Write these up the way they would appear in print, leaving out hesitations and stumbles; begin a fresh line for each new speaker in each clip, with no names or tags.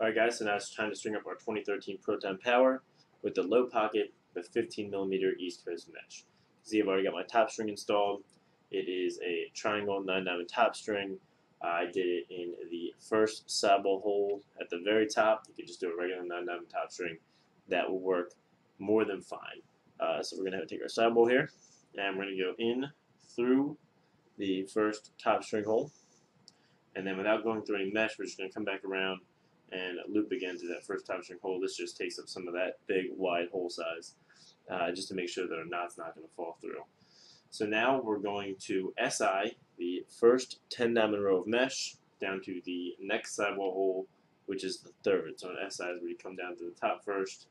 Alright guys, so now it's time to string up our 2013 Proton Power with the low pocket with 15mm East Coast mesh. See, I've already got my top string installed. It is a triangle 9-diamond top string. I did it in the first saddle hole at the very top. You could just do a regular 9-diamond top string. That will work more than fine. So we're going to have to take our saddle here, and we're going to go in through the first top string hole. And then without going through any mesh, we're just going to come back around and loop again to that first top string hole. This just takes up some of that big wide hole size, just to make sure that our knot's not going to fall through. So now we're going to SI the first 10-diamond row of mesh down to the next sidewall hole, which is the third. So an SI is where you come down to the top first,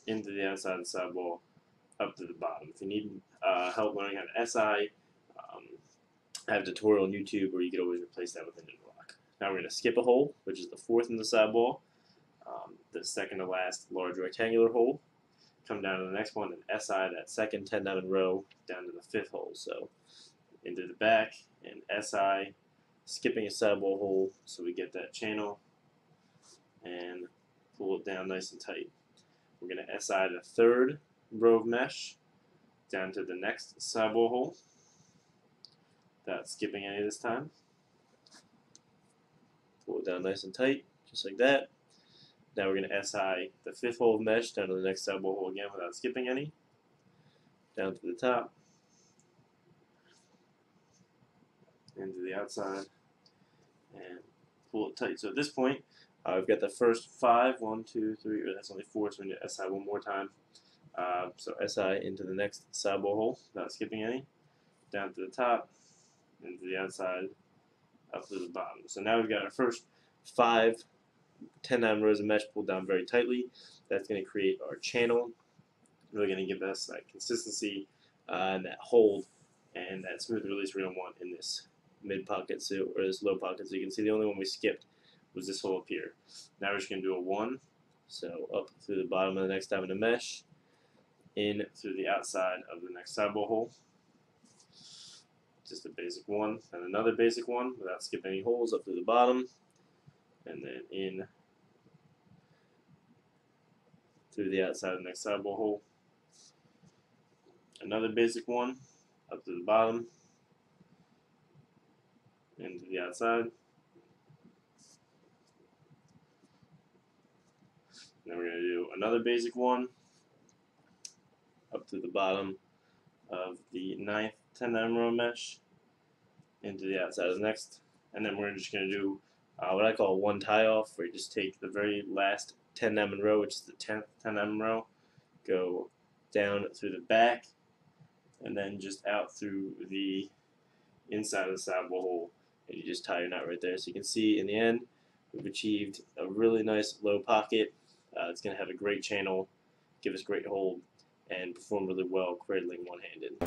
into the outside of the sidewall, up to the bottom. If you need help learning how to SI, I have a tutorial on YouTube where you can always replace that with a interlock. Now we're going to skip a hole, which is the fourth in the sidewall, the second to last large rectangular hole. Come down to the next one and SI that second 10-diamond row down to the fifth hole. So into the back and SI, skipping a sidewall hole so we get that channel and pull it down nice and tight. We're going to SI the third row of mesh down to the next sidewall hole without skipping any this time. Pull it down nice and tight, just like that. Now we're going to SI the fifth hole of mesh down to the next sidewall hole again without skipping any. Down to the top. Into the outside. And pull it tight. So at this point, we've got the first 5, 1, 2, 3, or that's only 4, so we need to SI one more time. So SI into the next sidewall hole without skipping any. Down to the top, into the outside, up to the bottom. So now we've got our first 5 10-diamond rows of mesh pulled down very tightly. That's going to create our channel. Really going to give us that consistency and that hold and that smooth release we're going to want in this mid pocket, or this low pocket. So you can see the only one we skipped was this hole up here. Now we're just going to do a 1. So up through the bottom of the next diamond of mesh, in through the outside of the next sidewall hole. Just a basic 1, and another basic 1 without skipping any holes up to the bottom, and then in through the outside of the next sidewall hole. Another basic 1 up to the bottom, into the outside. Then we're going to do another basic 1 up to the bottom of the 9th 10-diamond row mesh, into the outside of the next, and then we're just going to do what I call one tie off, where you just take the very last 10-diamond row, which is the 10th 10-diamond row, go down through the back, and then just out through the inside of the sidewall hole, and you just tie your knot right there. So you can see in the end, we've achieved a really nice low pocket. It's going to have a great channel, give us great hold, and perform really well cradling one-handed.